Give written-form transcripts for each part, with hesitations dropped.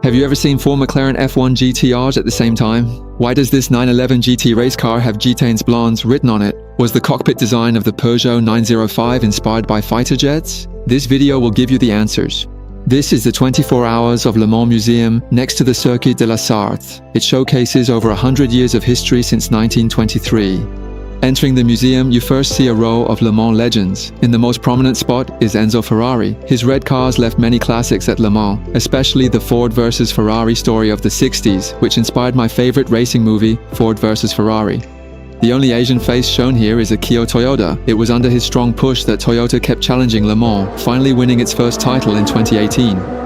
Have you ever seen four McLaren F1 GTRs at the same time? Why does this 911 GT race car have Gitanes Blondes written on it? Was the cockpit design of the Peugeot 905 inspired by fighter jets? This video will give you the answers. This is the 24 Hours of Le Mans Museum next to the Circuit de la Sarthe. It showcases over 100 years of history since 1923. Entering the museum, you first see a row of Le Mans legends. In the most prominent spot is Enzo Ferrari. His red cars left many classics at Le Mans, especially the Ford vs Ferrari story of the 60s, which inspired my favorite racing movie, Ford vs Ferrari. The only Asian face shown here is Akio Toyoda. It was under his strong push that Toyota kept challenging Le Mans, finally winning its first title in 2018.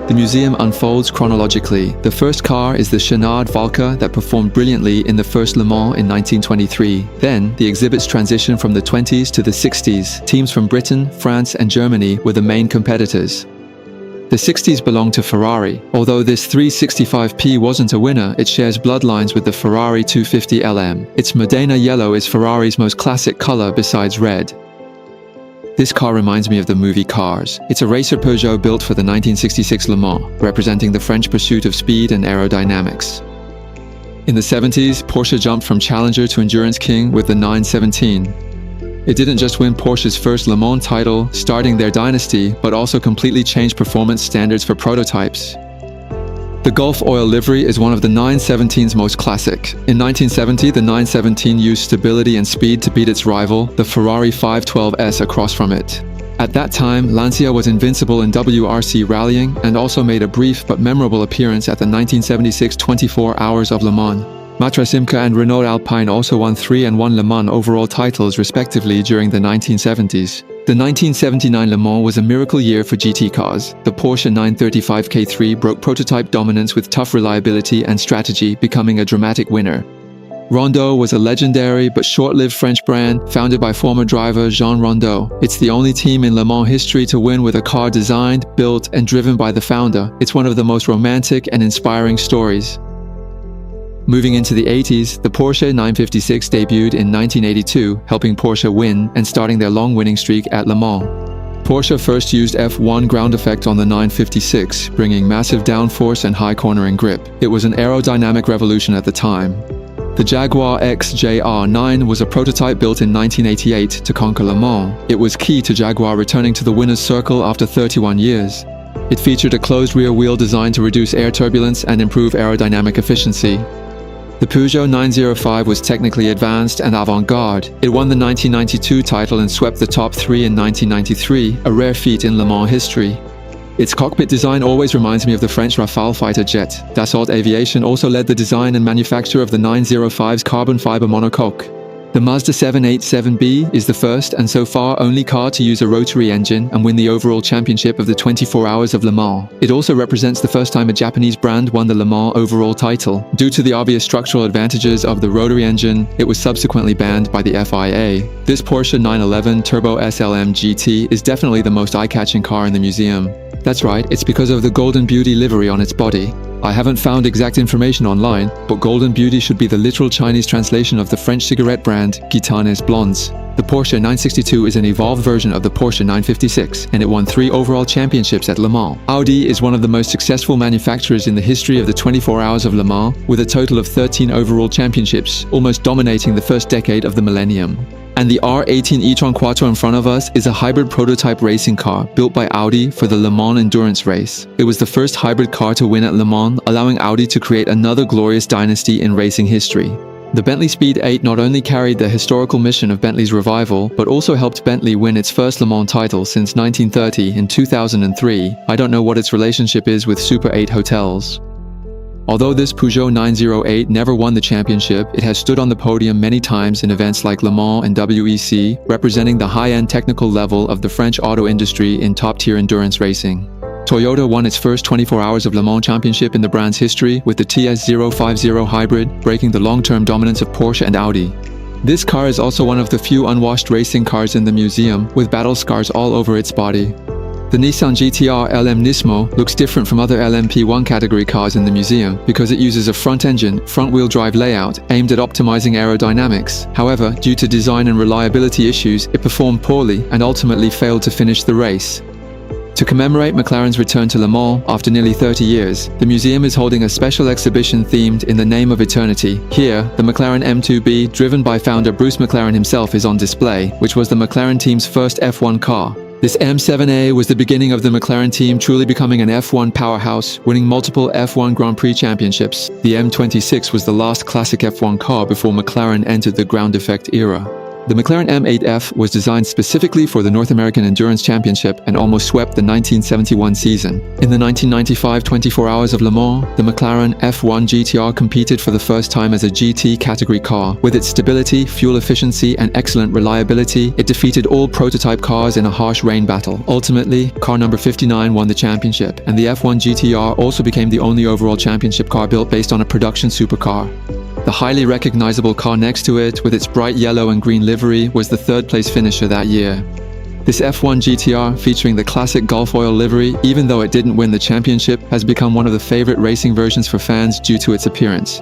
The museum unfolds chronologically. The first car is the Chenard Valka that performed brilliantly in the first Le Mans in 1923. Then, the exhibits transition from the 20s to the 60s. Teams from Britain, France and Germany were the main competitors. The 60s belonged to Ferrari. Although this 365P wasn't a winner, it shares bloodlines with the Ferrari 250 LM. Its Modena yellow is Ferrari's most classic color besides red. This car reminds me of the movie Cars. It's a racer Peugeot built for the 1966 Le Mans, representing the French pursuit of speed and aerodynamics. In the 70s, Porsche jumped from challenger to endurance king with the 917. It didn't just win Porsche's first Le Mans title, starting their dynasty, but also completely changed performance standards for prototypes. The Gulf oil livery is one of the 917's most classic. In 1970, the 917 used stability and speed to beat its rival, the Ferrari 512S across from it. At that time, Lancia was invincible in WRC rallying and also made a brief but memorable appearance at the 1976 24 Hours of Le Mans. Matra Simca and Renault Alpine also won 3 and 1 Le Mans overall titles respectively during the 1970s. The 1979 Le Mans was a miracle year for GT cars. The Porsche 935 K3 broke prototype dominance with tough reliability and strategy, becoming a dramatic winner. Rondeau was a legendary but short-lived French brand founded by former driver Jean Rondeau. It's the only team in Le Mans history to win with a car designed, built, and driven by the founder. It's one of the most romantic and inspiring stories. Moving into the 80s, the Porsche 956 debuted in 1982, helping Porsche win and starting their long winning streak at Le Mans. Porsche first used F1 ground effect on the 956, bringing massive downforce and high cornering grip. It was an aerodynamic revolution at the time. The Jaguar XJR9 was a prototype built in 1988 to conquer Le Mans. It was key to Jaguar returning to the winner's circle after 31 years. It featured a closed rear wheel designed to reduce air turbulence and improve aerodynamic efficiency. The Peugeot 905 was technically advanced and avant-garde. It won the 1992 title and swept the top 3 in 1993, a rare feat in Le Mans history. Its cockpit design always reminds me of the French Rafale fighter jet. Dassault Aviation also led the design and manufacture of the 905's carbon fiber monocoque. The Mazda 787B is the first and so far only car to use a rotary engine and win the overall championship of the 24 Hours of Le Mans. It also represents the first time a Japanese brand won the Le Mans overall title. Due to the obvious structural advantages of the rotary engine, it was subsequently banned by the FIA. This Porsche 911 Turbo SLM GT is definitely the most eye-catching car in the museum. That's right, it's because of the Golden Beauty livery on its body. I haven't found exact information online, but Golden Beauty should be the literal Chinese translation of the French cigarette brand Gitanes Blondes. The Porsche 962 is an evolved version of the Porsche 956, and it won 3 overall championships at Le Mans. Audi is one of the most successful manufacturers in the history of the 24 Hours of Le Mans, with a total of 13 overall championships, almost dominating the first decade of the millennium. And the R18 e-tron Quattro in front of us is a hybrid prototype racing car built by Audi for the Le Mans endurance race. It was the first hybrid car to win at Le Mans, allowing Audi to create another glorious dynasty in racing history. The Bentley Speed 8 not only carried the historical mission of Bentley's revival, but also helped Bentley win its first Le Mans title since 1930 in 2003. I don't know what its relationship is with Super 8 hotels. Although this Peugeot 908 never won the championship, it has stood on the podium many times in events like Le Mans and WEC, representing the high-end technical level of the French auto industry in top-tier endurance racing. Toyota won its first 24 Hours of Le Mans championship in the brand's history with the TS050 hybrid, breaking the long-term dominance of Porsche and Audi. This car is also one of the few unwashed racing cars in the museum, with battle scars all over its body. The Nissan GT-R LM Nismo looks different from other LMP1 category cars in the museum because it uses a front-engine, front-wheel drive layout aimed at optimizing aerodynamics. However, due to design and reliability issues, it performed poorly and ultimately failed to finish the race. To commemorate McLaren's return to Le Mans after nearly 30 years, the museum is holding a special exhibition themed in the name of eternity. Here, the McLaren M2B, driven by founder Bruce McLaren himself, is on display, which was the McLaren team's first F1 car. This M7A was the beginning of the McLaren team truly becoming an F1 powerhouse, winning multiple F1 Grand Prix championships. The M26 was the last classic F1 car before McLaren entered the ground effect era. The McLaren M8F was designed specifically for the North American Endurance Championship and almost swept the 1971 season. In the 1995 24 Hours of Le Mans, the McLaren F1 GTR competed for the first time as a GT category car. With its stability, fuel efficiency, and excellent reliability, it defeated all prototype cars in a harsh rain battle. Ultimately, car number 59 won the championship, and the F1 GTR also became the only overall championship car built based on a production supercar. The highly recognizable car next to it, with its bright yellow and green livery, was the third-place finisher that year. This F1 GTR, featuring the classic Gulf oil livery, even though it didn't win the championship, has become one of the favorite racing versions for fans due to its appearance.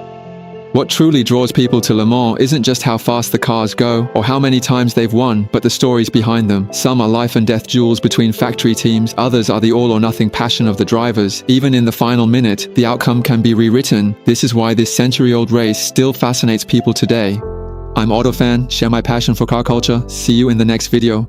What truly draws people to Le Mans isn't just how fast the cars go or how many times they've won, but the stories behind them. Some are life and death duels between factory teams, others are the all-or-nothing passion of the drivers. Even in the final minute, the outcome can be rewritten. This is why this century-old race still fascinates people today. I'm Autofan, share my passion for car culture. See you in the next video.